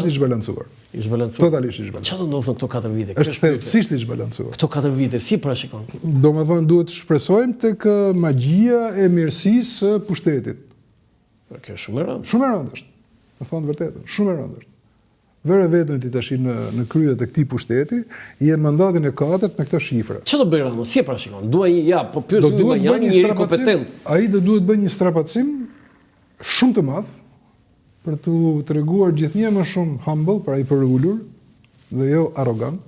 Totalisht i zhbalancuar. Totalisht i zhbalancuar. Çfarë do të thonë këto 4 vite? Është thellësisht i zhbalancuar. Këto 4 vite si parashikon? Domethënë duhet të shpresojmë tek magjia e mirësisë së pushtetit. Kjo është shumë e rëndë. Shumë e rëndë është. Me thënë vërtetën, shumë e rëndë është. Vere vetën ti tash në krye të këtij pushteti, i në mandatin e 4 me këtë shifra. Çfarë do bëj Rama? Si e parashikon? Po pyesim një banjanë, një kompetent. Ai do duhet bëj një strapacim shumë të madh për t'u treguar gjithnjë më shumë humble, pra i përulur dhe jo arrogant,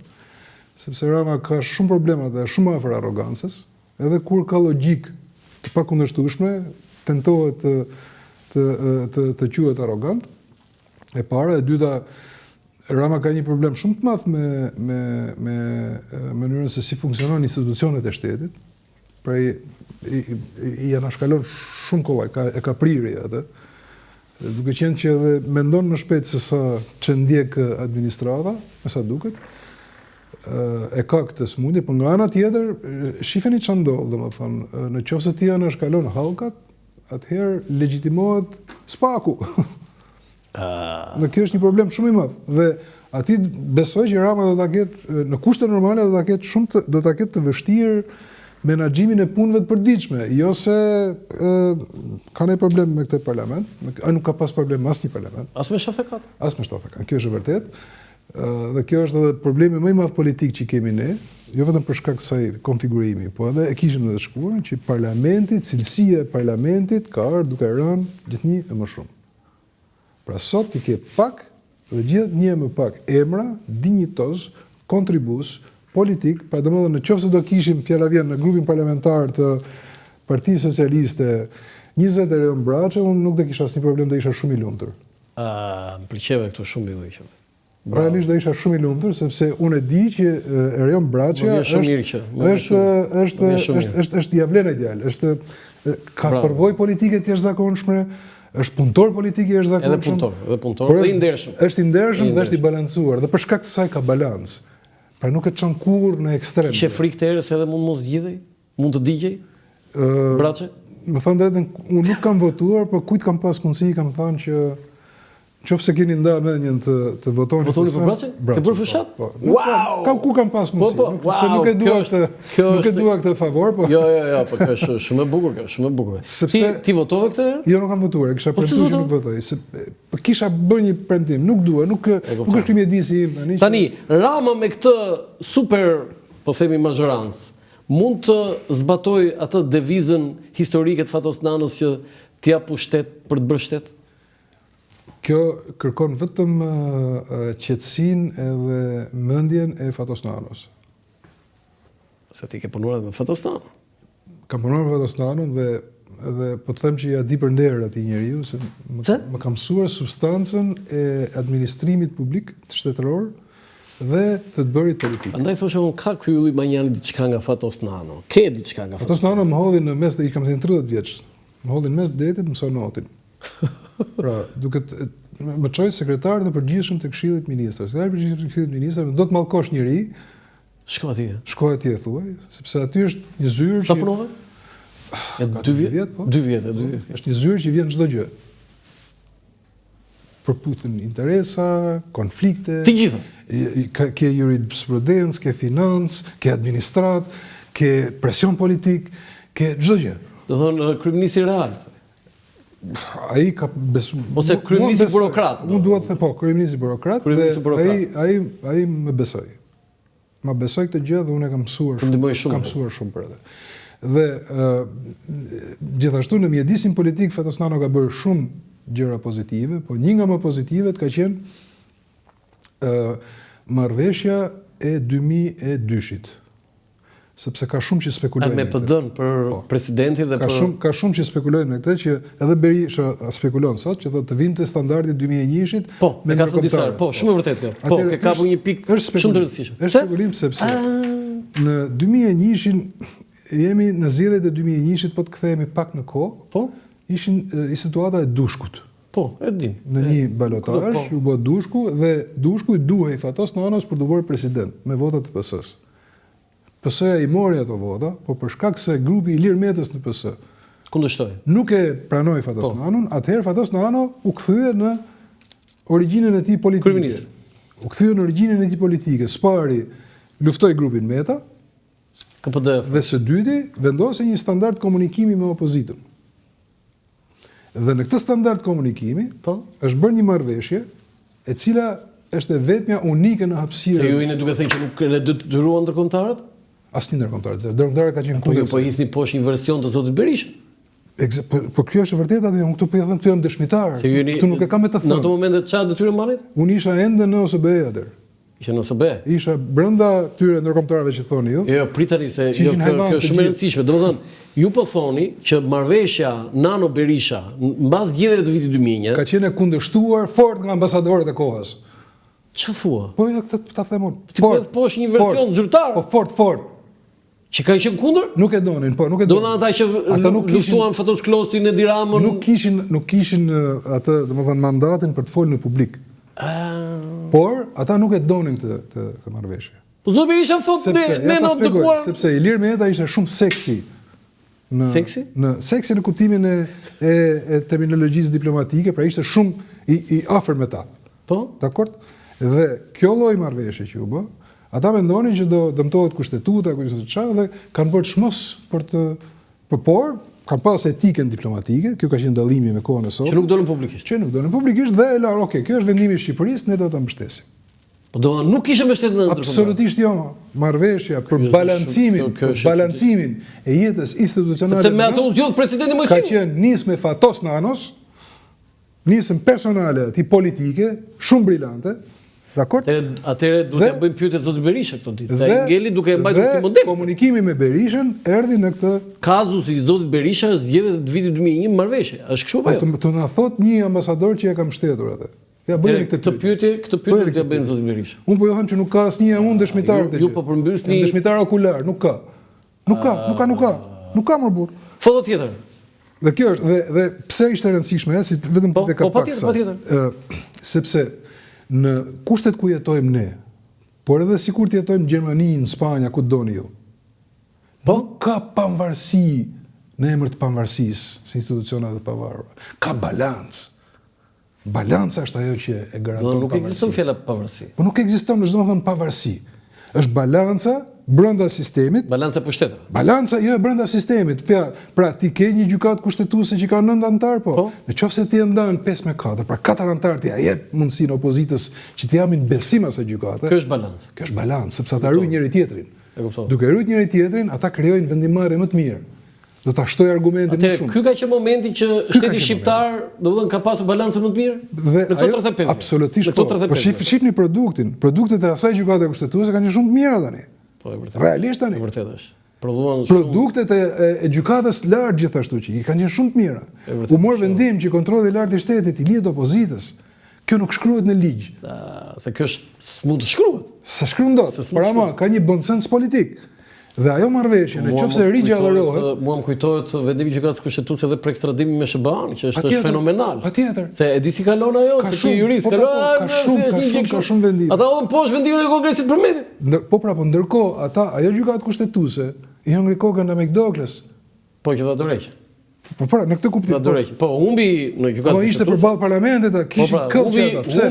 sepse Rama ka shumë problema dhe shumë afër arrogancës, edhe kur ka logjik të pakundërshtueshme, tentohet të quhet arrogant. E para, e dyta, Rama ka një problem shumë të madh me mënyrën se si funksionon institucionet e shtetit. Pra i anashkalon shumë kohë, e ka priri atë. Duke qenë që edhe mendon më shpejt se sa që ndjek administrata, me sa duket, e ka këtë smundje, por nga ana tjetër, shifeni çfarë ndodh, domethënë, në qoftë se ti anashkalon hallkat, atëherë legjitimohet spaku. Dhe kjo është një problem shumë i madh. Dhe aty besoj që Rama do ta ketë në kushte normale do ta ketë të vështirë menaxhimin e punëve të përditshme, jo se ka ndonjë problem me këtë parlament, ai nuk ka pas problem me asnjë parlament. As me 74. As me 74. Kjo është e vërtetë. Dhe kjo është edhe problemi më i madh politik që kemi ne, jo vetëm për shkak të kësaj konfigurimi, po edhe e kishim edhe shkruar që parlamenti, cilësia e parlamentit ka ardhur duke rënë gjithnjë e më shumë. Pra sot i ke pak dhe gjithnjë më pak emra, dinjitoz, kontribus, politik, pra domethënë nëse do kishim fjala vjen në grupin parlamentar të Partisë Socialiste 20 Erion Braçe, unë nuk do kisha asnjë problem, do isha shumë i lumtur. Më pëlqeve këto shumë i dhëqëm. Realisht do isha shumë i lumtur sepse unë e di që Erion Braçja është javlena ideal, ka përvojë politike të jashtëzakonshme, është punëtor politik i jashtëzakonshëm. Edhe punëtor, dhe i ndershëm. Është i ndershëm dhe është i balancuar, dhe për shkak të saj ka balancë. Pra nuk e çon kurrë në ekstrem. Kishe frikë të erës edhe mund mos zgjidhej? Mund të digjej? Braçe? Më thënë drejtën, unë nuk kam votuar, por kujt kam pas mundësi, kam thënë që qofse keni nda mendjen të votoni për Braçe? Të bërë fushat? Wow! Ku kam pas mundësi, se nuk e dua këtë favor, po. Jo, po kjo është shumë e bukur, shumë e bukur. Ti votove këtë herë? Jo, nuk kam votuar, kisha premtuar që nuk votoj. Kisha bërë një premtim, nuk dua, nuk është ky mjedisi im. Tani, Rama me këtë super, po themi mazhorancë, mund të zbatoj atë devizën historike të Fatos Nanës që t'ja pushtet për të bërë shtet? Kjo kërkon vetëm qetësinë edhe mendjen e Fatos Nanos. Se ti ke punuar me Fatos Nanon. Kam punuar me Fatos Nanon dhe po të them që ja di për nder atij njeriu se më ka mësuar substancën e administrimit publik të shtetëror dhe të bërit politik. Andaj thoshe unë ka ky ylli Banjani diçka nga Fatos Nanon. Ke diçka nga Fatos Nanon më hodhi në mes, kam qenë 30 vjeç. Më hodhi në mes detit, mëson notin. Pra, duket më çoj sekretar të përgjithshëm të Këshillit Ministrave. Sekretari i përgjithshëm të Këshillit Ministrave do të mallkosh njëri. Shko atje thuaj, sepse aty është një zyrë që... Sa punove? 2 vjet, po? 2 vjet. Është një zyrë që vjen çdo gjë. Përputhen interesa, konflikte. Të gjitha. Ke jurisprudencë, ke financë, ke administrat, ke presion politik, ke çdo gjë. Do thonë kryeministri real. Ai ka ose kryeministri burokrat. Unë dua të them po, kryeministri burokrat dhe ai më besoi. Ma besoi këtë gjë dhe unë kam mësuar shumë për atë. Dhe gjithashtu në mjedisin politik Fatos Nano ka bërë shumë gjëra pozitive, po një nga më pozitivet ka qenë marrëveshja e 2002-shit. Sepse ka shumë që spekulojnë. Me PD-n për presidentin dhe për... Ka shumë që spekulojnë me këtë, që edhe Berisha spekulon sot, që do të vinte standardi 2001-shit. Po, me ka thënë disa, po, shumë e vërtet kjo. Po, ke kapu një pikë shumë të rëndësishme. Është spekulim sepse në 2001-shin jemi në zgjedhjet e 2001-shit, po të kthehemi pak në kohë, po, ishin situata e Dushkut. Po, e dim. Në një balotazh u bë Dushku dhe Dushku i duhej Fatos Nanos për të bërë president me votat të PS-s. PS-ja i mori ato vota, por për shkak se grupi i Ilir Metës në PS kundërshtoi. Nuk e pranoi Fatos Nanon, atëherë Fatos Nano u kthye në origjinën e tij politike. Kryeministri. U kthye në origjinën e tij politike. Spari luftoi grupin Meta KPDF. dhe së dyti vendosi një standard komunikimi me opozitën. Dhe në këtë standard komunikimi Po. është bërë një marrëveshje e cila është e vetmja unike në Se hapësirën. ju jeni duke thënë që nuk e detyruan ndërkombëtarët? Asnjë ndërkombëtar. Ndërkombëtarët ka qenë Po ju kundër. po hidhni poshtë një version të zotit Berisha. Po kjo është e vërtetë atë, unë këtu po i them këtu jam dëshmitar. Se ju jeni Këtu nuk e kam me të Në ato thënë. momente çfarë detyrë marrit? Unë isha ende në OSBE atëherë. Isha në OSBE. Isha brenda tyre ndërkombëtarëve që thoni ju. Jo, pritani se Që jo ishin kjo hajvan është të shumë e gjithë. rëndësishme. Domethënë, ju po thoni që marrëveshja Nano Berisha mbas zgjedhjeve të vitit 2001, Ka qenë e kundërshtuar fort nga ambasadorët e kohës. ç'a thua? Po jo këtë ta them unë. Ti po është një version zyrtar Po fort. që kanë qenë kundër? Nuk e donin, po nuk e Do donin. të ata që Ata nuk kishin- luftuan Fatos Klosin e Diramën. Nuk kishin atë, domethënë mandatin për të folur në publik. Por ata nuk e donin këtë marrëveshje. Po zoti Berisha thotë ne ja na ta shpjegoj, abdikuar. sepse Ilir Meta ishte shumë seksi. Seksi? Seksi në kuptimin e terminologjisë diplomatike, pra ishte shumë i afër me ta. Po? Dakor? Dhe kjo lloj marrëveshje që u bë, ata mendonin që do dëmtohet kushtetuta, kujt çfarë dhe kanë bërë çmos por kanë pas etikën diplomatike, kjo ka qenë dallimi me kohën e sotme. Që nuk dolën publikisht. Që nuk dolën publikisht dhe kjo është vendimi i Shqipërisë, ne do ta mbështesim. Po do nuk kishte mbështetje në ndërkombëtar. Absolutisht jo. Marrëveshja për Kjo është balancimin, shumë- kjo është- balancimin e jetës institucionale. Sepse me ato u zgjodh presidenti ka Mojsiu. qenë nis me Fatos Nanos, nisëm personale aty politike, shumë brillante, dakor? Atëre duhet Dhe- të bëjmë pyetje zotit Berisha këto ditë. Se ngeli duke e mbajtur si model. Komunikimi me Berishën erdhi në këtë Kazusi i zotit Berisha zgjedhjet të vitit 2001 marrëveshje. Është kështu apo jo? të na thot një ambasador që ja kam mbështetur atë. Ja bëni këtë Këtë pyetje. pyetje do t'ja bëjnë zotit Berisha. Unë po ju them që nuk ka asnjë unë dëshmitar këtë Ju gjë. po përmbysni- Jam dëshmitar okular, nuk ka. Nuk ka më burr. Foto tjetër. Dhe kjo është dhe pse ishte e rëndësishme, si vetëm Po, të ka po, pak patjetër, sa. patjetër. Sepse në kushtet ku jetojmë ne, por edhe sikur të jetojmë në Gjermani, në Spanja, ku doni ju. Po? Nuk ka pavarësi në emër të pavarësisë, si institucionat të pavarura. Ka balancë. Balanca është ajo që e Do garanton nuk ekziston pavarësinë. fjala pavarësi. Po nuk ekziston, është domethënë pavarësi. Është balanca brenda sistemit. Balanca pushteteve. Balanca jo e brenda sistemit, fjalë. Pra ti ke një gjykatë kushtetuese që ka 9 anëtar, po. Nëse ti e ndan 5-4, pra 4 anëtar ti ja jep mundësinë opozitës që të japin besim asaj gjykate. Kjo është balancë. Kjo është balancë, sepse ata ruajnë njëri tjetrin. E kuptoj. Duke ruajtur njëri tjetrin, ata krijojnë vendimarrje më të mirë. Do ta shtojë argumentin më Atëherë, shumë. ky ka qenë momenti që Ky ka shteti qenë shqiptar, domethënë ka pasur balancën më të mirë? Dhe Në këto ajo 35. absolutisht Në po. këto 35. Po shihni produktin. Produktet e asaj gjykate kushtetuese kanë qenë shumë të mira tani. Po e vërtetë. Realisht tani. E vërtetë është. Prodhuan shumë. Produktet e gjykatës lartë gjithashtu që i kanë qenë shumë të mira. U mor vendim që kontrolli i lartë i shtetit i lihet opozitës. Kjo nuk shkruhet në ligj. Se kjo është s'mund të shkruhet. Se shkruan dot. Por ama ka një bon sens politik. Dhe ajo marrëveshje, nëse rigjallohet, mua më kujtohet vendimi i gjykatës kushtetuese edhe për ekstradimin me SBA-n, që është fenomenal. Patjetër. Se e di si kalon ajo, se ti jurist, ka shumë vendime. Ata hodhin poshtë vendimin e Kongresit Përmetit. Po pra, po ndërkohë ata ajo gjykatë kushtetuese i hëngri kokën në Megdokles. Po që dha dorëheqje. Po pra, në këtë kuptim. Po humbi në gjykatë. Po ishte përballë parlamentit, kishin këmbë ata. Pse?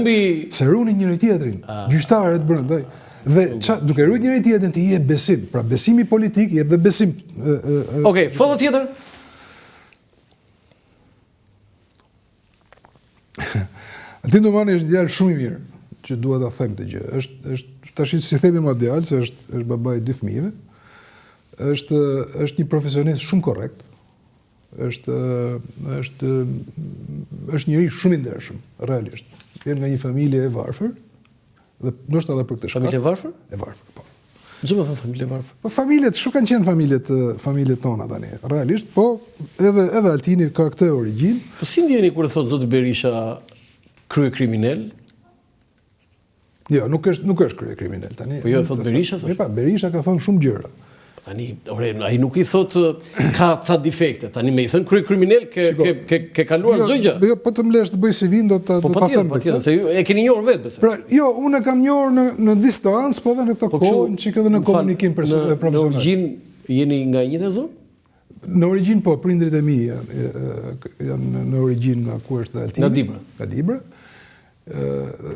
Se runin njëri tjetrin, gjyqtarët brenda. Dhe duke ruajtur njëri tjetrin ti jep besim. Pra besimi politik jep dhe besim. Okej, foto tjetër. Altin Domani është djalë shumë i mirë, që dua ta them këtë gjë. Është tash si themi më djalë, se është babai i 2 fëmijëve. Është një profesionist shumë korrekt. Është njëri shumë i ndershëm, realisht. Vjen nga një familje e varfër. Dhe ndoshta edhe për këtë shkak. Familje varfër? E varfër, po. Ç'do të thonë familje varfër? Po familjet, shumë kanë qenë familjet tona tani. Realisht, po edhe Altini ka këtë origjinë. Po si ndjeni kur thot zoti Berisha krye kriminal? Jo, nuk është krye kriminal tani. Po jo, thot Berisha, thosh. Po Berisha ka thënë shumë gjëra. Tani, ai nuk i thot ka ca defekte. Tani me i thën krye kriminal ke kaluar çdo gjë. Jo, po të mblesh të bëj CV-n do ta them. Po tjetër, se ju e keni njohur vetë besoj. Pra, jo, unë e kam njohur në distancë, po edhe në këto kohë, çik edhe në komunikim profesional. Në origjinë jeni nga njëjta zonë? Në origjinë po, prindrit e mi janë në origjinë nga ku është Altini. Nga Dibra. Nga Dibra.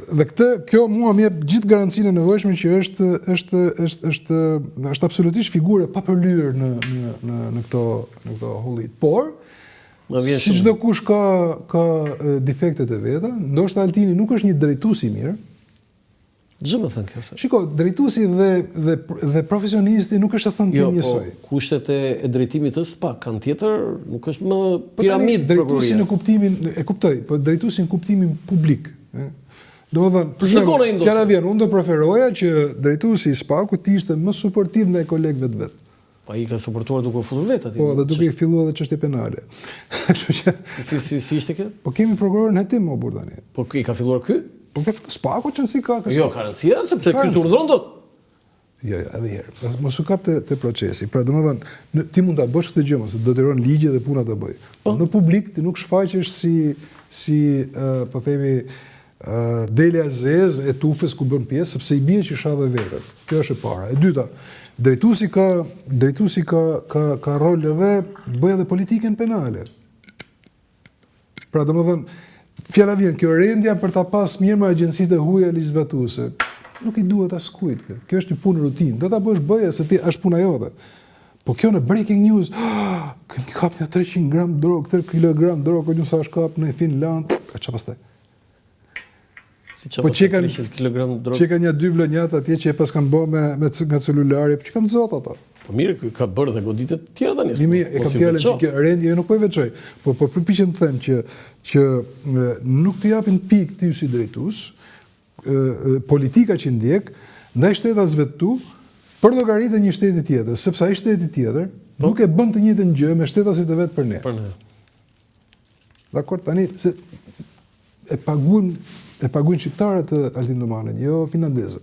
kjo mua më jep gjithë garancinë e nevojshme që është absolutisht figurë pa përlyer në këto hollit. Por si çdo kush ka defektet e veta, ndoshta Altini nuk është një drejtues i mirë. Gjë më thënë kjo. Shiko, drejtuesi dhe profesionisti nuk është të thënë të njësoj. Kushtet e drejtimit të SPAK kanë tjetër, nuk është më piramidë drejtuesi në kuptimin e kuptoj, po drejtuesi në kuptimin publik. Domethënë, për shembull, fjala vjen, unë do preferoja që drejtuesi i SPAK-ut të ishte më suportiv ndaj kolegëve të vet. Po ai ka suportuar duke futur vet aty. Po, dhe duke filluar edhe çështje penale. Kështu që si ishte kjo? Po kemi prokurorin hetim më burr tani. Po i ka filluar ky? Po ka SPAK-u që si ka. Jo, ka rëndësia sepse ky urdhëron dot. Jo, edhe herë. Mos u kap te procesi. Pra domethënë, ti mund ta bësh këtë gjë, se do të rron ligje dhe puna të bëj. Në publik ti nuk shfaqesh si po themi Delia Zez e tufës ku bën pjesë, sepse i bie që shadhe vetët. Kjo është e para. E dyta, drejtuesi ka rol edhe bëj edhe politikën penale. Pra domethënë, fjala vjen, kjo rendja për ta pas mirë me agjencitë e huaja legjizlatuese. Nuk i duhet askujt kjo. Kjo është një punë rutinë. Do ta bësh bëje se ti është puna jote. Po kjo në breaking news, kemi kap një 300 gram drogë, 3 kilogram drogë, një sa është kap në Finland, çfarë pastaj? Po që kanë një 2 vlonjat atje që e pas kanë bërë nga celulari, që kanë zot ato. Po mirë, ka bërë dhe goditet tjera tani. E kam fjalën që kjo rendje nuk po e veçoj, po përpiqem të them që nuk të japin pikë ty si drejtues, politika që ndjek ndaj shtetasve tu për llogaritë e një shteti tjetër, sepse ai shteti tjetër nuk e bën të njëjtën gjë me shtetasit e vet për ne. Dakor, tani se e paguajnë shqiptarët Altin Domanin, jo finlandezët.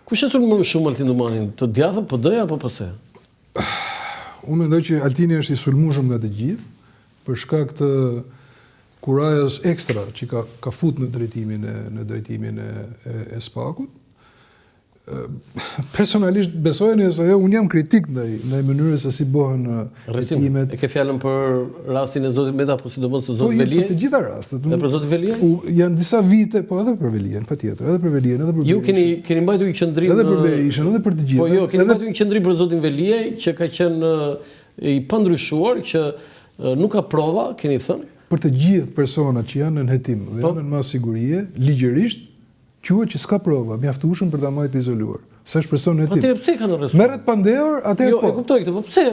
Kush e sulmon më shumë Altin Domanin, të djathtë, PD-ja apo PS? Unë mendoj që Altini është i sulmueshëm nga të gjithë, për shkak të kurajës ekstra që ka fut në drejtimin e SPAK-ut. Personalisht besojeni ose jo, unë jam kritik ndaj mënyrës se si bëhen hetimet. E ke fjalën për rastin e zotit Meta, apo sidomos të zotit Velie? Po, të gjitha rastet. Edhe për zotin Velie? Janë disa vite, po edhe për Velien, patjetër, edhe për Velien, edhe për Berishën. Ju keni mbajtur një qendrim edhe për Berishën, edhe për të gjithë. Po jo, keni mbajtur një qendrim për zotin Velie që ka qenë i pandryshuar, që nuk ka prova, keni thënë. Për të gjithë personat që janë në hetim dhe janë në masë sigurie, ligjërisht quhet që s'ka prova, mjaftueshëm për ta marrë të izoluar. Sa është person në hetim. Atëherë pse kanë arrestuar? Merret pa ndehur, atëherë po. Jo, e kuptoj këtë, po pse?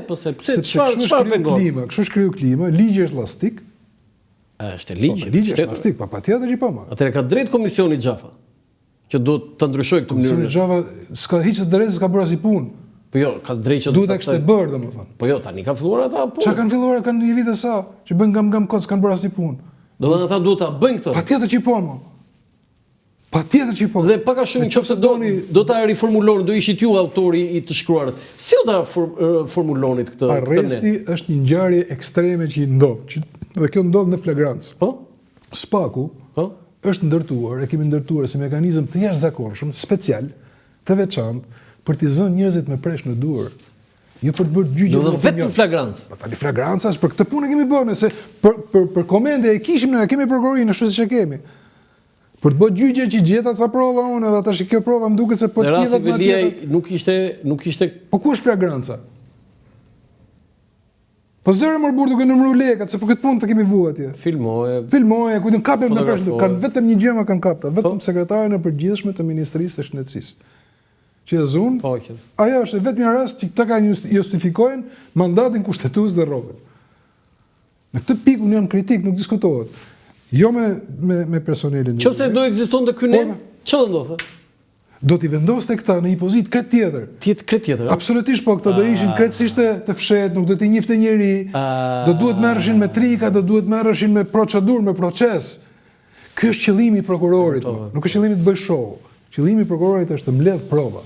Çfarë pengon? Kështu shkriu klima, ligji është ellastik. Është ligj. Ligji është ellastik, pa patjetër që po ma. Atëherë ka drejt komisioni Xhafa, që duhet të ndryshojë këtë mënyrë. Komisioni Xhafa s'ka hiç drejt, s'ka bërë as i punë. Po jo, ka drejt që duhet ta kishte bërë, domethënë. Po jo, tani kanë filluar ata punë. Çka kanë filluar, kanë një vit e sa, që bën gam kod, s'kan bërë as i punë. Do të thonë ata duhet ta bëjnë këtë. Patjetër që po ma. Patjetër që po. Dhe pak a shumë nëse do ta riformuloni, do ishit ju autori i të shkruarët. Si do ta formulonit këtë? Arresti është një ngjarje ekstreme që i ndodh, dhe kjo ndodh në flagrancë. Po? SPAK-u është ndërtuar, e kemi ndërtuar si mekanizëm të jashtëzakonshëm, special, të veçantë për t'i zënë njerëzit me presh në duar. Jo për të bërë gjyqje. Do vetëm flagrancë. Tani flagranca është për këtë punë kemi bënë, se për komende e kishim ne, kemi prokurorin ashtu siç e kemi. Për të bërë gjyqje që gjeta ca prova unë, edhe tash kjo prova më duket se po tjetër më tjetër. Nuk ishte. Po ku është flagranca? Po zëre më burr duke numëruar lekat, se po këtë punë të kemi vu atje. Filmoje, kujtëm kapën në presh, kanë vetëm një gjë më kanë kapta, vetëm sekretaren e përgjithshme të Ministrisë së Shëndetësisë. Që e zunë, ajo është vetëm një rast që këta kanë justifikojnë mandatin kushtetues dhe rrogën. Në këtë pikë unë jam kritik, nuk diskutohet. Jo me personelin. Nëse do ekzistonte ky nem, ç'do ndodhte? Do t'i vendoste këta në një pozitë krejt tjetër. Krejt tjetër. Absolutisht po, këta do ishin krejtësisht të fshehtë, nuk do t'i njifte njeri. Do duhet merreshin me trika, do duhet merreshin me procedurë, me proces. Ky është qëllimi i prokurorit, nuk është qëllimi të bëj show. Qëllimi i prokurorit është të mbledh prova.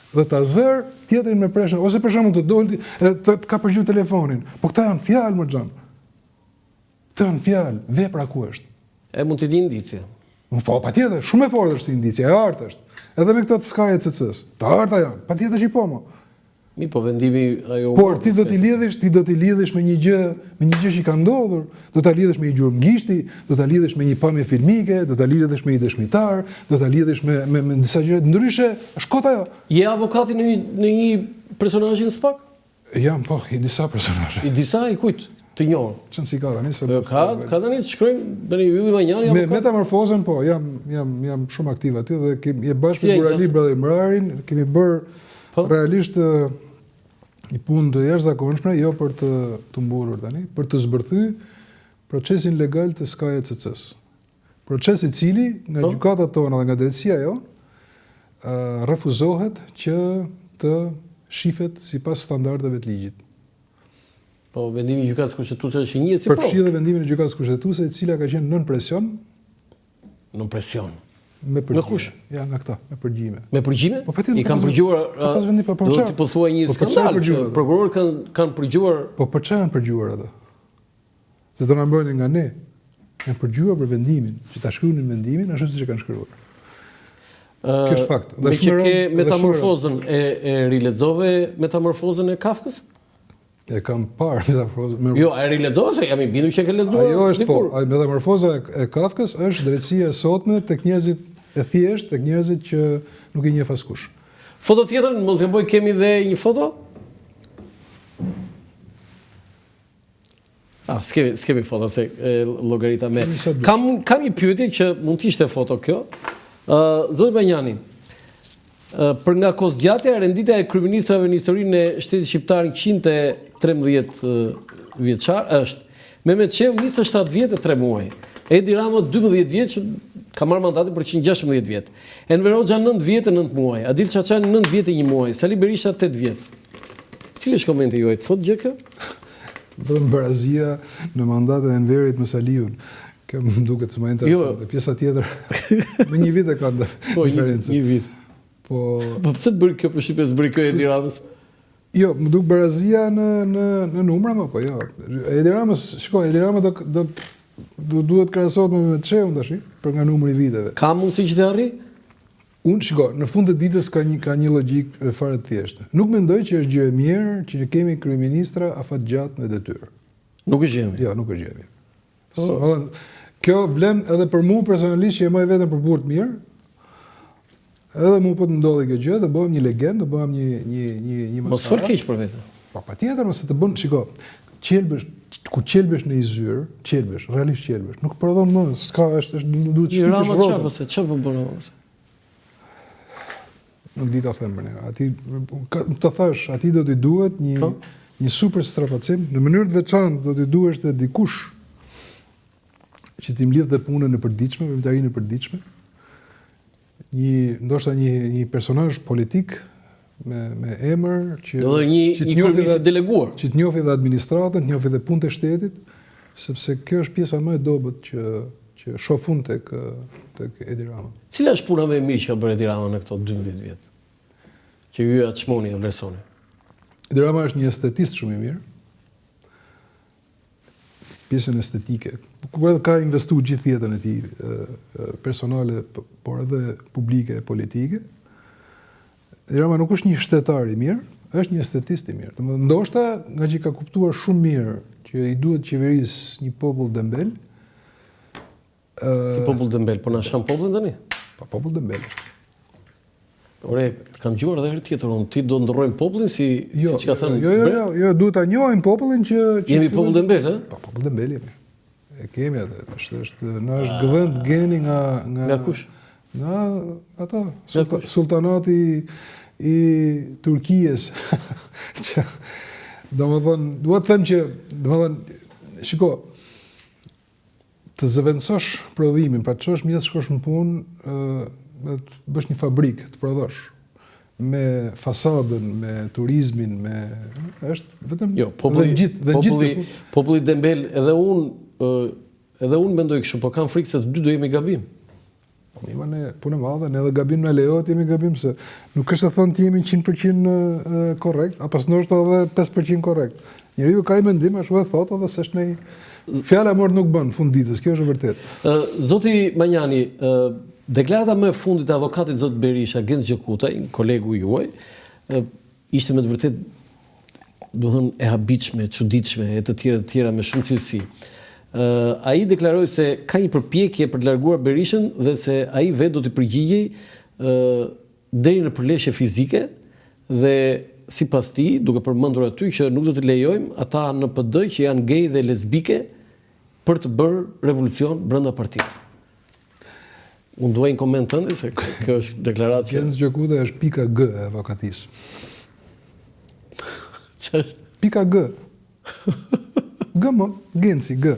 Dhe ta zër tjetrin me preshën, ose për shembull të doli të ka përgjigj telefonin. Po këta janë fjalë më xhan. Këta janë fjalë, vepra ku është? E mund të di indicie. Po patjetër, shumë e fortë është indicia, e artë është. Edhe me këto të Sky ECC-s. Të arta janë, patjetër që po mo. Mi po vendimi ajo. Por ti do t'i lidhesh me një gjë që ka ndodhur, do ta lidhesh me një gjurmë gishti, do ta lidhesh me një pamje filmike, do ta lidhesh me një dëshmitar, do ta lidhesh me disa gjëra ndryshe, është kot ajo. Je avokati në një personazh në SPAK? Jam po, i disa personazhe. I disa i kujt? Të njohur. Çon si ka tani se ka tani të shkruajmë tani Ylli Manjani me metamorfozën po, jam shumë aktiv aty dhe kemi bashkë me Gurali Brother Mrarin, kemi bërë realisht një punë të jashtëzakonshme, jo për të mburur tani, për të zbërthyer procesin legal të Sky ECC-s. Proces i cili nga gjykatat tona dhe nga drejtësia refuzohet që të shifet sipas standardeve të ligjit. Po vendimi i gjykatës kushtetuese është i njëjtë si po. Përfshi dhe vendimin e gjykatës kushtetuese, e cila ka qenë nën presion. Nën presion. Me përgjime. Ja, nga këta, me përgjime. Me përgjime? Po patjetër. I kanë përgjuar. Pas vendi po do të po thuaj një skandal. Prokurorët kanë përgjuar. Po për çfarë kanë përgjuar ato? Se do na mbrojnë nga ne. Kanë përgjuar për vendimin, që ta shkruanin vendimin ashtu siç e kanë shkruar. Kjo është fakt. Dhe shumë ke metamorfozën e rilexove metamorfozën e Kafkës? E kam parë metamorfozën. Jo, e rilexove se jam i bindur që e ke lexuar. Ajo është po, metamorfoza e Kafkës është drejtësia e sotme tek njerëzit e thjesht, tek njerëzit që nuk i njeh askush. Foto tjetër, mos gaboj, kemi dhe një foto? S'kemi foto se llogarita me. Kam një pyetje që mund të ishte foto kjo. Zoti Banjani, për nga kosgjatja e renditja e kryeministrave në historinë e shtetit shqiptar 113 vjeçar është Mehmet Çehu 27 vjet e 3 muaj, Edi Rama 12 vjet që ka marrë mandatin për 116 vjet, Enver Hoxha 9 vjet e 9 muaj, Adil Çaçani 9 vjet e 1 muaj, Sali Berisha 8 vjet. Cili është komenti juaj? Thotë gjë kjo? Vetëm barazia në mandatin e Enverit me Saliun. Kjo më duket më interesante. Pjesa tjetër me një vit e ka diferencë. Një vit. Po pse të bëri kjo përshtypje s'bëri kjo Edi Ramës? Jo, më duk barazia në numra, po jo. Edi Ramës, shikoj, Edi Rama duhet krahasohet me Çehun tash, për nga numri i viteve. Ka mundësi që të arrijë? Unë shikoj, në fund të ditës ka një logjik fare të thjeshtë. Nuk mendoj që është gjë e mirë që ne kemi kryeministra afatgjatë në detyrë. Nuk është gjë e mirë. Jo, nuk është gjë e mirë. Kjo vlen edhe për mua personalisht që e maj vetëm për burr të mirë. Edhe mua po të ndodhi kjo gjë, do bëhem një legendë, do bëhem një maskarë. Mos fol keq për vete. Po patjetër, mos të bën, shikoj, ku qelbesh në Izyr, realisht qelbesh. Nuk prodhon më, s'ka është duhet shpikësh rrobën. Rama çfarë se çfarë po bën? Nuk di ta them për ne. Ati të thash, ati do t'i duhet një super strapacim, në mënyrë të veçantë do t'i duhesh të dikush që t'i mlidh dhe punën e përditshme, veprimtarinë e përditshme. Ndoshta një personazh politik me emër që një kryeminist deleguar, që të njohë dhe administratën, të njohë dhe punët e shtetit, sepse kjo është pjesa më e dobët që shoh fund tek Edi Rama. Cila është puna më e mirë që ka bërë Edi Rama në këto 12 vjet? Që ju ja çmoni në vlerësoni. Edi Rama është një estetist shumë i mirë. Pjesën estetike. Kur edhe ka investuar gjithë jetën e tij personale, por edhe publike e politike. Edi Rama nuk është një shtetar i mirë, është një estetist i mirë. Domethënë ndoshta nga që ka kuptuar shumë mirë që i duhet qeverisë një popull dembel. Si popull dembel, po na sham popullin tani? Po popull dembel. Ore, kam dëgjuar edhe herë tjetër, ti do ndrrojmë popullin si ka thënë. Jo, duhet ta njohim popullin që jemi popull dembel, ëh? Po popull dembel jemi. E kemi atë, na është gëdhënë geni nga kush? Nga ata, sultanati i Turqisë. Domethënë, duhet të them që, domethënë, shiko, të zëvendësosh prodhimin, pra të çosh mjes shkosh në punë, të bësh një fabrikë, të prodhosh me fasadën, me turizmin, është vetëm populli dembel, edhe unë mendoj kështu, po kam frikë se të dy do jemi gabim. Po mi ne punë e madhe, ne edhe gabim na lejohet jemi gabim, se nuk është të thonë të jemi 100% korrekt, apo s'ndoshta edhe 5% korrekt. Njeriu ka i mendim, ashtu e thotë, edhe s'është një fjala mort nuk bën fund ditës, kjo është e vërtetë. Zoti Manjani, deklarata më e fundit e avokatit zot Berisha, Genç Gjekutaj, kolegu juaj, ishte me të vërtet, do thënë, e habitshme, e çuditshme, e të tjera me shumë cilësi. Ai deklaroi se ka një përpjekje për të larguar Berishën dhe se ai vetë do të përgjigjej deri në përleshje fizike dhe sipas tij, duke përmendur aty që nuk do të lejojmë ata në PD që janë gay dhe lesbike për të bërë revolucion brenda partisë. Unë duaj në koment tënde se kjo është deklaratë që... Gjens Gjokuta është pika G e avokatisë. Që është? Pika G. G më, Genci, G.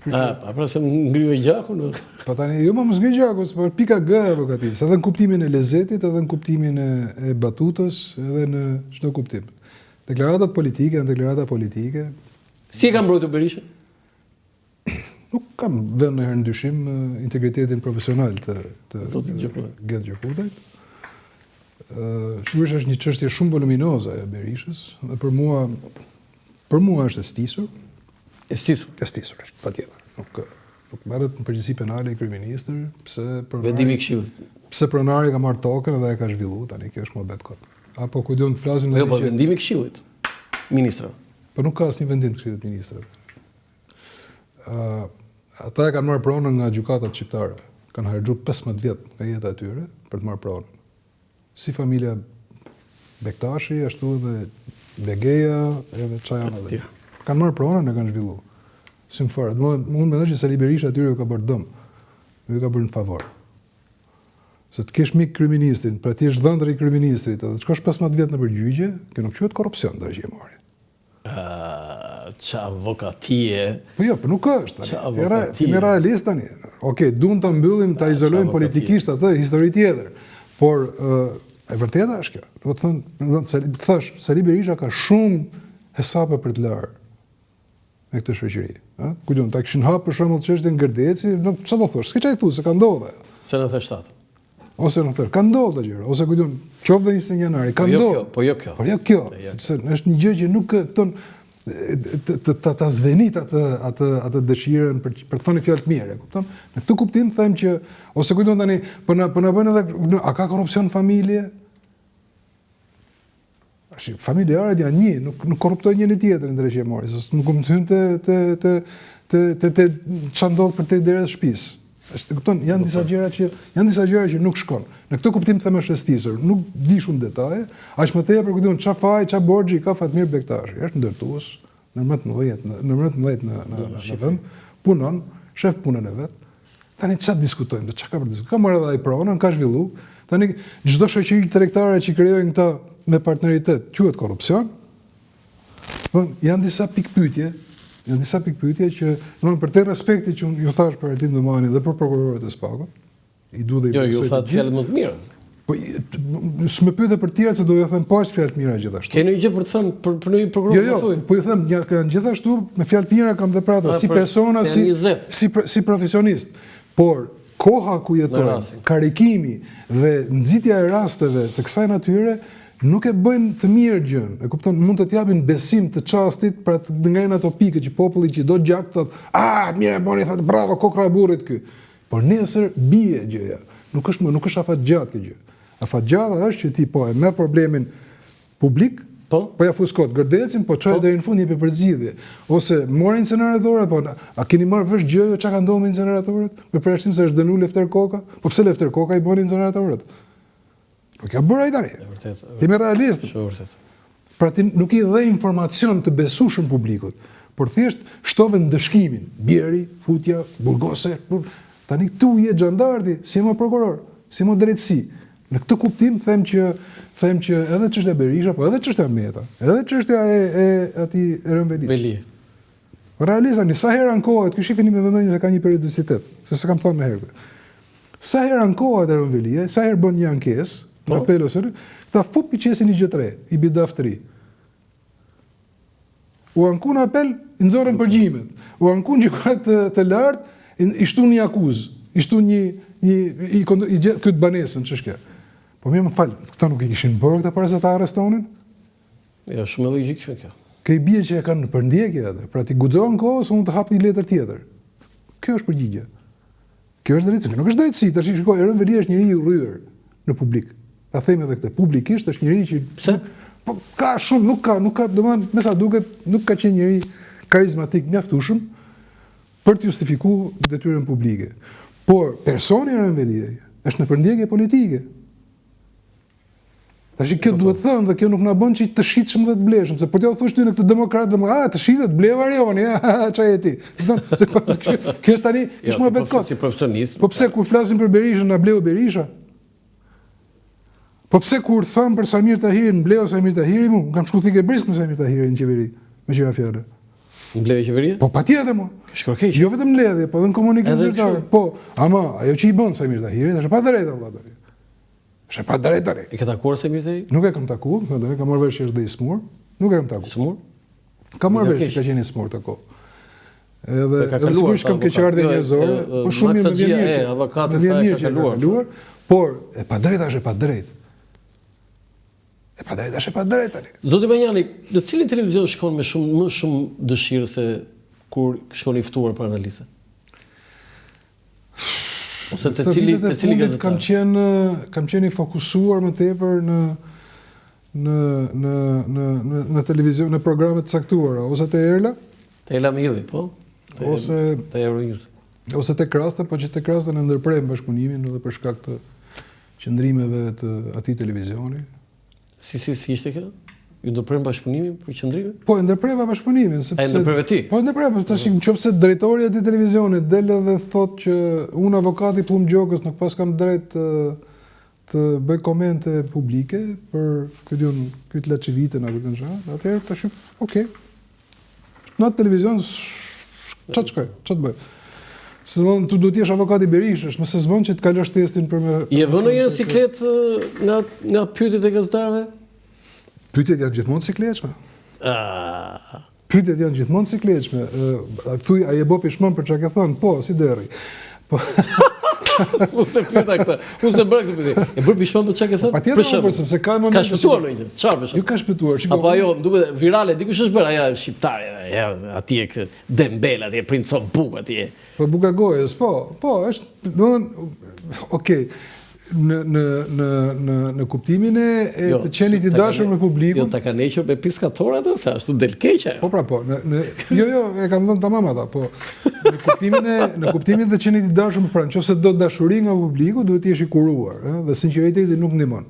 Pra se më ngrive gjakun? Pa tani, jo më ngrive gjakun, por pika G e avokatisë. Edhe në kuptimin e lezetit, edhe në kuptimin e batutës, edhe në çdo kuptim. Deklaratat politike, në deklarata politike... Si e ka mbrojtur Berishën? Nuk kam vënë në herë ndyshim integritetin profesional të Gjens Gjokutajt. Sigurisht është një çështje shumë voluminoze e Berishës dhe për mua është e stisur. E stisur? E stisur është, patjetër. Nuk merret në përgjegjësi penale i kryeministër vendimi i Këshillit. Pse pronari ka marrë tokën dhe e ka zhvilluar, tani kjo është mohabet kot. Apo ku duam të flasim Jo, po vendimi i Këshillit. Ministrave. Po nuk ka asnjë vendim të Këshillit të Ministrave. Ata e kanë marrë pronën nga gjykatat shqiptare. Kanë harxuar 15 vjet nga jeta e tyre për të marrë pronën. Si familja Bektashi, ashtu edhe Begeja, edhe çaja edhe. Kanë marrë pronën e kanë zhvilluar. Sim fare. Mund mendoj që Sali Berisha atyre u ka bërë dëm. Ju ka bërë në favor. Se të kesh mik kryeministrin, pra ti je dhëndër i kryeministrit, dhe të shkosh 15 vjet në përgjigje, kjo nuk quhet korrupsion drejtëmori. Qa avokatie. Po jo, po nuk është. Ti me realist tani. Okej, duam ta mbyllim, ta izolojmë politikisht atë histori tjetër. Por e vërteta është kjo. Do të thonë, Sali Berisha ka shumë hesape për të larë me këtë shoqëri. Ku diun, ta kishin hapur për shembull çështjen Gërdeci, çfarë do thosh? S'ke çaj thu se ka ndodhur. Se në 97. Ose në thërë, ka ndodhur gjëra, ose ku diun, qoftë 21 janari, ka ndodhur. Po jo kjo. Por jo kjo, sepse është një gjë që nuk ta zvenit atë dëshirën për të thënë fjalë të mira, kupton? Në këtë kuptim them që ose kujton tani, po na bëjnë edhe a ka korrupsion në familje? Familjarët janë një, nuk korruptojnë njëri tjetrin drejtëmori, se nuk më hyn te çfarë ndodh për te derës shtëpisë. Është kupton, janë disa gjëra që nuk shkon. Në këtë kuptim them është e stisur, nuk di shumë detaje, aq më tepër ku diun çfarë faji, çfarë borxhi ka Fatmir Bektashi. Është ndërtues në 19 në vend, punon, shef punën e vet. Tani çfarë diskutojmë? Çka ka për diskutuar? Ka marrë edhe ai pronën, ka zhvilluar. Tani çdo shoqëri tregtare që krijojnë këta me partneritet quhet korrupsion. Po janë disa pikpyetje që domethënë për të respektit që ju thash për Altin Domani dhe për prokurorët e SPAK-ut, i du dhe i ju thatë fjalë më të mira. Po s'më pyete për tjerë se do ju them po është fjalë të mira gjithashtu. Keni një gjë për të thënë për një prokuror të thuaj? Jo, po ju them janë gjithashtu me fjalë të mira kam dhe prata si persona si profesionist. Por koha ku jetojmë, karikimi dhe nxitja e rasteve të kësaj natyre nuk e bëjnë të mirë gjën. E kupton, mund të t'japin besim të çastit për të ngrenë ato pikë që populli që do gjak thotë, mirë e boni, thotë bravo, kokra e burrit ky. Por nesër bie gjëja. Nuk është afat gjatë kjo gjë. Afat gjatë është që ti po e merr problemin publik, po ja fuskot Gërdecin, po çoj deri në fund jepi përzgjidhje. Ose morë inceneratorët, po a keni marrë vesh gjë çka ka ndodhur me inceneratorët? Me përshtim se është dënuar Lefter Koka, po pse Lefter Koka i bën inceneratorët? Po kjo bëra ai tani. Ti me realist. Pra ti nuk i dhe informacion të besueshëm publikut, por thjesht shtove ndëshkimin, bjeri, futja, burgose, tani këtu je xhandarti, si më prokuror, si më drejtësi. Në këtë kuptim them që edhe çështja Berisha, po edhe çështja Meta, edhe çështja e atij Rënvelis. Veli. Realisht tani sa herë ankohet, ky shifini me vëmendje se ka një periodicitet, se s'kam thënë më herë. Sa herë ankohet Rënvelia, sa herë bën një ankesë, në apel ose këta fup i qesin i gjë3, i bidaf 3. U ankun apel, i nxorën përgjimet. U ankun gjykat të lartë, i shtu një akuzë, i shtu këtë banesën, ç'është kjo. Po më fal, këta nuk i kishin bërë këta para se ta arrestonin? Jo, shumë logjikshme kjo. Kjo i bie që e kanë në përndjekje atë, pra ti guxon kohë se mund të hap një letër tjetër. Kjo është përgjigje. Kjo është drejtësi, nuk është drejtësi, tash shikoj, Rënveli është njeriu i rryer në publik. ta them edhe këtë publikisht, është njëri që po ka shumë, nuk ka, domethënë, me sa duket, nuk ka qenë njëri karizmatik mjaftueshëm për të justifikuar detyrën publike. Por personi Eren Veliaj është në përndjekje politike. Tash kjo duhet thënë dhe kjo nuk na bën që të shitshëm dhe të bleshëm, se po t'ja thosh ty në këtë demokrat, të shitet bleva Arioni, çaj e ti. Se kjo është tani, është më bet kot. Si profesionist. Po pse kur flasim për Berishën na bleu Berisha? Po pse kur thëm për Samir Tahirin, bleu Samir Tahiri, mu kam shku thikë brisk me Samir Tahirin në qeveri, me qira fjalë. Mbleve qeveria? Po patjetër mo. Shkërkeq. Jo vetëm mbledhje, po edhe në komunikim zyrtar. Po, ama ajo që i bën Samir Tahiri, është pa drejtë vëlla. Është pa drejtë tani. E ke takuar Samir Tahiri? Nuk e kam takuar, më kam marrë vesh dhe i smur. Nuk e kam takuar. Smur? Kam marrë vesh që ka qenë i smur të kohë. Edhe sigurisht kam keqardhje njerëzore, po shumë mirë më vjen mirë. Avokatët ka kaluar. Por e pa drejtë është e pa drejtë. E pa drejtë është e pa drejtë tani. Zoti Banjani, në cilin televizion shkon më shumë dëshirë se kur shkon i ftuar për analizë? Ose të cili gazetar? Kam qenë i fokusuar më tepër në televizion, në programe të caktuara, ose te Erla. Te Erla Milli, po? Ose te Euronews. Ose te Krasta, po që te Krasta në ndërprem bashkëpunimin edhe për shkak të qëndrimeve të atij televizioni. Si ishte kjo? Ju ndërprem bashkëpunimin për qëndrimin? Po, ndërpreva bashkëpunimin, sepse ndërpreve ti? Po, ndërpreva, tash nëse drejtori i atij televizionit del edhe thotë që unë avokati Plum Gjokës nuk pas kam drejt të bëj komente publike për këtë Laçivitën apo këtë gjë, atëherë tash okay. Në televizion ç'të bëj? Se tu do të jesh avokati Berishës, më se s'bën që të kalosh testin për me... Je vënë një siklet nga pyetjet e gazetarëve? Pyetjet janë gjithmonë sikletshme. Pyetjet janë gjithmonë sikletshme. Thuaj, a je bo pishmon për çka ke thënë? Po, si derri. Po. Unë se pyeta këtë. Unë se bëra këtë pyetje. E bër pishmon për çka ke thënë? Patjetër, sepse ka moment. Ka shpëtuar ndonjë. Çfarë për shemb? Ju ka shpëtuar. Apo ajo, më duket virale, dikush është bërë ajo shqiptare, atje kë Dembele, atje Prince of Buk atje. Po Buka Gojës, po, është, domethënë, okay. Në kuptimin e të qenit i dashur me publikun. Jo, ta ka nequr me piskatorë atë, se ashtu del keq ajo. Po, jo, e kam dhënë tamam ata, po. Në kuptimin të qenit i dashur me pranë, nëse do dashuri nga publiku, duhet të jesh i kuruar, dhe sinqeriteti nuk ndihmon.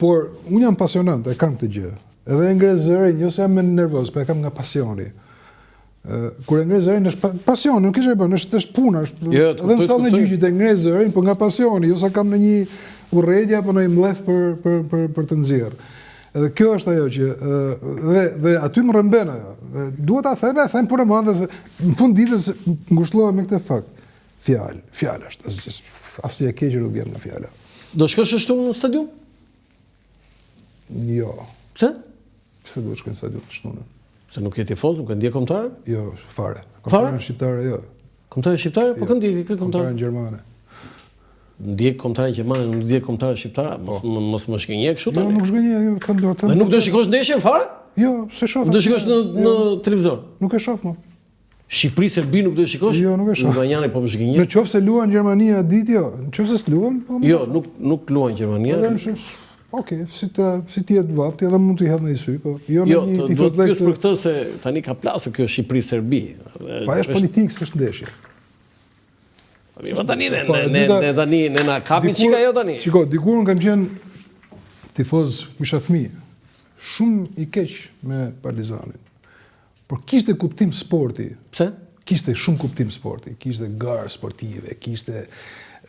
Por unë jam pasionant, e kam këtë gjë. Edhe e ngres zërin, jo se jam nervoz, po e kam nga pasioni. Kur e ngre zërin është pasioni, nuk e bën, është puna, është edhe në sallën e gjyqit e ngre zërin, po nga pasioni, jo sa kam në një urrëtie apo në një mlef për të nxjerr. Edhe kjo është ajo që dhe aty më rëmben ajo. Duhet ta them për mëdha se në fund ditës ngushëllohem me këtë fakt. Fjalë është, asnjë e keq nuk vjen nga fjala. Do shkosh ashtu në stadium? Jo. Pse? Pse duhet shkoj në stadium të shtunën? Se nuk je tifoz, nuk e ndje kombëtare? Jo, fare. Kombëtare shqiptare, jo. Kombëtare shqiptare? Po këndi kë kombëtare? Kombëtare gjermane. Ndjek kombëtare gjermane, nuk ndjek kombëtare shqiptare? Mos më shkënjej kështu tani. Jo, nuk shkënjej, jo, them dorë. Dhe nuk do shikosh ndeshjen fare? Jo, se shoh. Do shikosh në televizor? Nuk e shoh më. Shqipëri-Serbi nuk do shikosh? Jo, nuk e shoh. Banjani po më shkënjej. Nëse luan Gjermania ditë, jo. Nëse s'luan, po. Jo, nuk luan Gjermania. Okej, si ti e të vafti, edhe mund t'i hedh në i sy, po jo në një tifoz do të pyes për këtë se tani ka plasur kjo Shqipëri-Serbi. Pa është politikë, s'është ndeshje. Po tani ne na kapin çika jo tani. Shiko, dikur unë kam qenë tifoz kisha fëmijë, shumë i keq me Partizanin. Por kishte kuptim sporti. Pse? Kishte shumë kuptim sporti, kishte garë sportive, kishte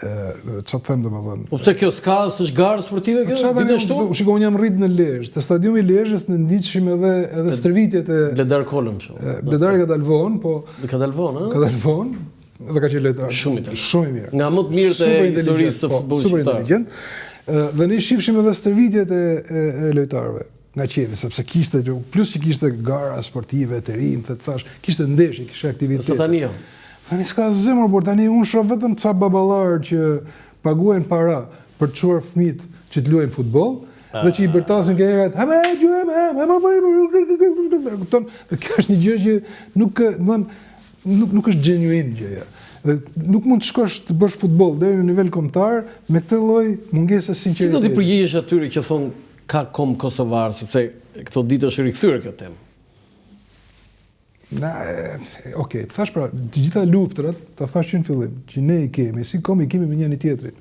çfarë them domethënë. Po pse kjo s'ka, s'është garë sportive kjo? Shikoj, unë jam rrit në Lezhë, te stadiumi i Lezhës ne ndiqshim edhe stërvitjet e Bledar Kolëm kështu. Bledari ka dalvon, po ka dalvon, ëh? Ka dalvon, dhe ka qenë lojtar shumë i mirë. Nga më të mirët e historisë së futbollit shqiptar. Super inteligjent. Dhe ne shifshim edhe stërvitjet e lojtarëve nga qevi, sepse kishte plus që kishte gara sportive, të rinj, të thash, kishte ndeshje, kishte aktivitete. Sa tani jo. Tani s'ka zemër, por tani unë shoh vetëm ca baballar që paguajnë para për të çuar fëmijët që të luajnë futboll dhe që i bërtasin nga erat. Kupton? Kjo është një gjë që nuk është genuine gjëja. Dhe nuk mund të shkosh të bësh futboll deri në nivel kombëtar me këtë lloj mungese sinqeriteti. Si do t'i përgjigjesh atyre që thonë ka kom kosovar, sepse këto ditë është rikthyer kjo temë? Okej, të thash pra, të gjitha luftrat, ta thash që në fillim, që ne i kemi, si kom i kemi me njëri tjetrin.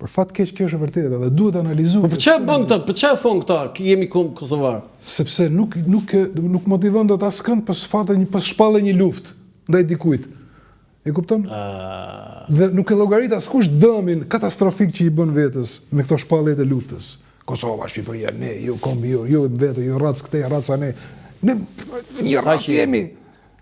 Për fat keq kjo është e vërtetë dhe duhet analizuar. Po çfarë bën këta? Po çfarë thon këta? Jemi kosovar. Sepse nuk motivon dot askënd pas shpallë një luftë ndaj dikujt. E kupton? Dhe nuk e llogarit askush dëmin katastrofik që i bën vetes me këto shpalljet e luftës. Kosova, Shqipëria, ne, ju kombi, ju vetë, ju rac këtej, raca ne. Ne një rac jemi.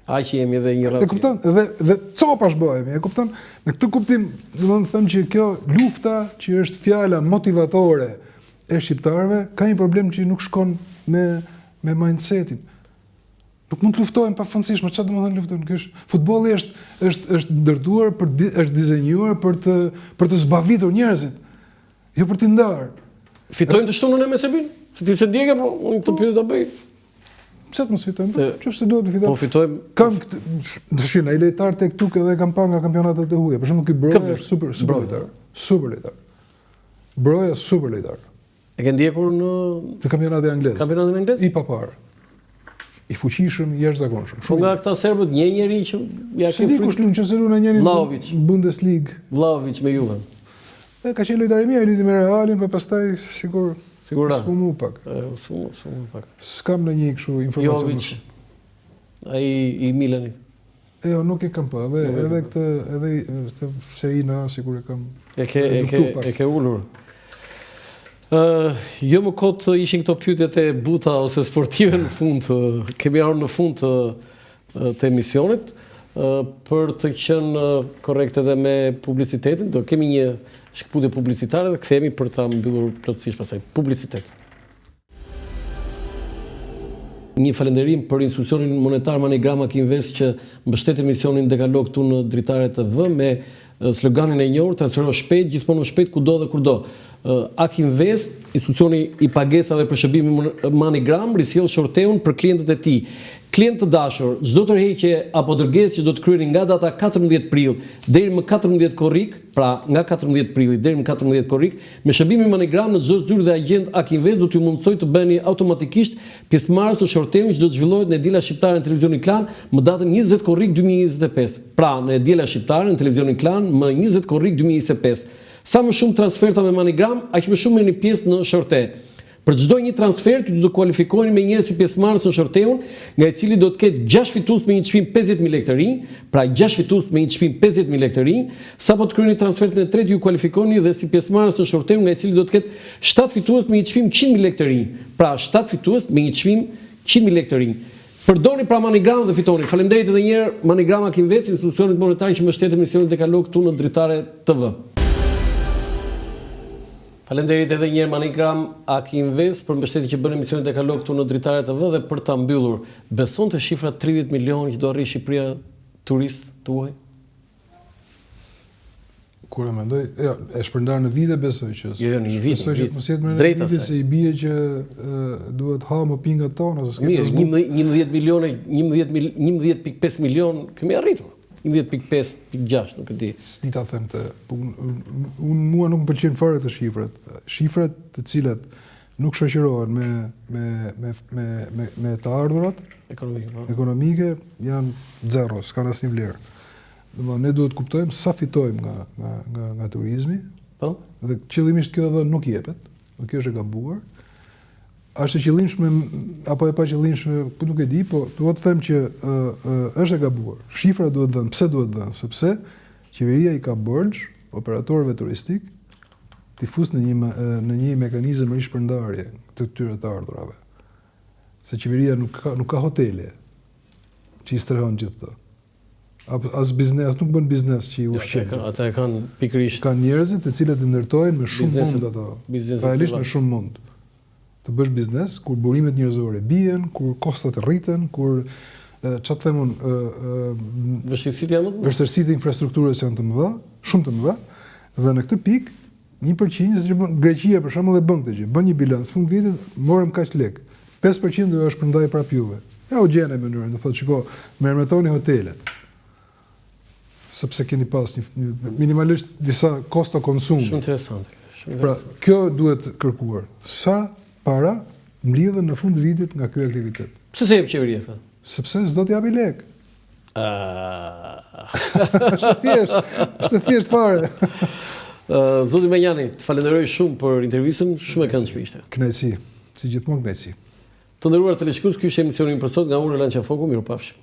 Aq jemi dhe një rac. E kupton? Dhe copash bëhemi, e kupton? Në këtë kuptim, do të them që kjo lufta që është fjala motivatore e shqiptarëve ka një problem që nuk shkon me mindsetin. Nuk mund të luftojmë pafundësisht, më çfarë do të thonë luftojmë? Futbolli është ndërtuar është dizenjuar për të zbavitur njerëzit, jo për t'i ndarë. Fitojnë të shtunën e me Serbin? Se ti se djegë, po unë të pyet ta bëj. Pse të mos fitojmë? Çfarë do të fitojmë? Po fitojmë. Kam dëshirë ai lojtar tek tuk edhe kam pa nga kampionatet e huaja. Për shembull ky Broja është super lojtar. Super lojtar. Broja super lojtar. E ke ndjekur në kampionatin anglez? Kampionatin anglez? I papar. I fuqishëm, jashtëzakonshëm. Shumë nga këta serbët një njeri që ja ke frikë. Kush luan që në njëri Vlahović. Bundesliga. Vlahović me Juve. Ka qenë lojtar i mirë, luajti me Realin, por pastaj sigurisht s'u pak. S'u pak. S'kam ndonjë kështu informacion. Jović. Ai i Milanit. Jo, nuk e kam pa, edhe këtë Serina sigur e kam. E ke ulur. Jo më kot ishin këto pyetjet e buta ose sportive në fund, kemi ardhur në fund të emisionit. Për të qenë korrekt edhe me publicitetin, do kemi një shkputje publicitare dhe kthehemi për ta mbyllur plotësisht pasaj. Publicitet. Një falënderim për institucionin monetar Manigram Ak Invest që mbështet emisionin Dekalog këtu në Dritare TV me sloganin e njohur transfero shpejt, gjithmonë shpejt kudo dhe kurdo. Ak Invest, institucioni i pagesave për shërbimi Manigram, risjell shorteun për klientët e tij. Klient të dashur, çdo tërheqje apo dërgesë që do të kryeni nga data 14 prill deri më 14 korrik, pra nga 14 prilli deri më 14 korrik, me shërbimin Manigram në çdo zyrë dhe agjent Ak Invest do t'ju mundsoj të bëheni automatikisht pjesëmarrës së shorteut që do të zhvillohet në Diela Shqiptare në Televizionin Klan më datën 20 korrik 2025. Pra, në Diela Shqiptare në Televizionin Klan më 20 korrik 2025. Sa më shumë transferta me Manigram, aq më shumë merrni pjesë në shorte. Për çdo një transfer ju do të kualifikoheni me njerëz si pjesëmarrës në shorteun, nga i cili do të ketë 6 fitues me një çmim 50000 lekë të rinj, pra 6 fitues me një çmim 50000 lekë të rinj, sapo të kryeni transfertin e tretë ju kualifikoheni dhe si pjesëmarrës në shorteun, nga i cili do të ketë 7 fitues me një çmim 100000 lekë të rinj, pra 7 fitues me një çmim 100000 lekë të rinj. Përdorni pra Manigram dhe fitoni. Faleminderit edhe një herë Manigram Ak Invest, institucionit monetar që mbështet emisionin Dekalog këtu në Dritare TV. Faleminderit edhe një herë Manigram Ak Invest për mbështetjen që bën emisionin Dekalog këtu në Dritare TV dhe për ta mbyllur. Beson te shifra 30 milionë që do arrijë Shqipëria turist tuaj? Kur e mendoj, e shpërndar në vite besoj që. Jo, në një vit. Besoj që mos jetë më në vite se i bie që duhet ha më pingat tona ose s'ke. 11 milionë, 11.5 milion kemi arritur. 11.5, 11.6, nuk e di. S'di ta them të. Mua nuk më pëlqejnë fare të shifrat. Shifrat të cilat nuk shoqërohen me të ardhurat ekonomike janë zero, s'kan asnjë vlerë. Ne duhet kuptojmë sa fitojmë nga turizmi. Po. Dhe qëllimisht kjo edhe nuk jepet, dhe kjo është e gabuar. Është e qëllimshme apo e pa qëllimshme, nuk e di, po duhet të them që është e gabuar. Shifra duhet dhënë, pse duhet dhënë? Sepse qeveria i ka borxh operatorëve turistik t'i fusë në një mekanizëm rishpërndarje të këtyre të ardhurave. Se qeveria nuk ka hotele që i strehon gjithë të. As biznes, nuk bën biznes që i ushqen. Ata e kanë pikërisht. Kanë njerëzit të cilët i ndërtojnë me shumë mund ato. Realisht me shumë mund. Të bësh biznes kur burimet njerëzore bien, kur kostot rriten, kur çfarë them unë, vështirësitë janë më të mëdha. Vështirësitë e infrastrukturës janë të mëdha, shumë të mëdha, dhe në këtë pikë 1% që bën Greqia për shembull e bën këtë gjë. Bën një bilanc fund vitit, morëm kaq lek. 5% do është përndaj prap juve. Ja u gjen në mënyrën, do thotë shiko, më merrtoni hotelet. sepse keni pas minimalisht disa kosto konsumi. Shumë interesante. Pra, kjo duhet kërkuar. Sa para mlidhen në fund vitit nga ky aktivitet? Pse se jep qeveria këtë? Sepse s'do t'japi lek. Është thjesht fare. Zoti Menjani, të falenderoj shumë për intervistën, shumë e këndshme ishte. Kënaqësi, si gjithmonë kënaqësi. Të nderuar teleshikues, ky është emisioni për sot nga unë Lança Foku, mirupafshim.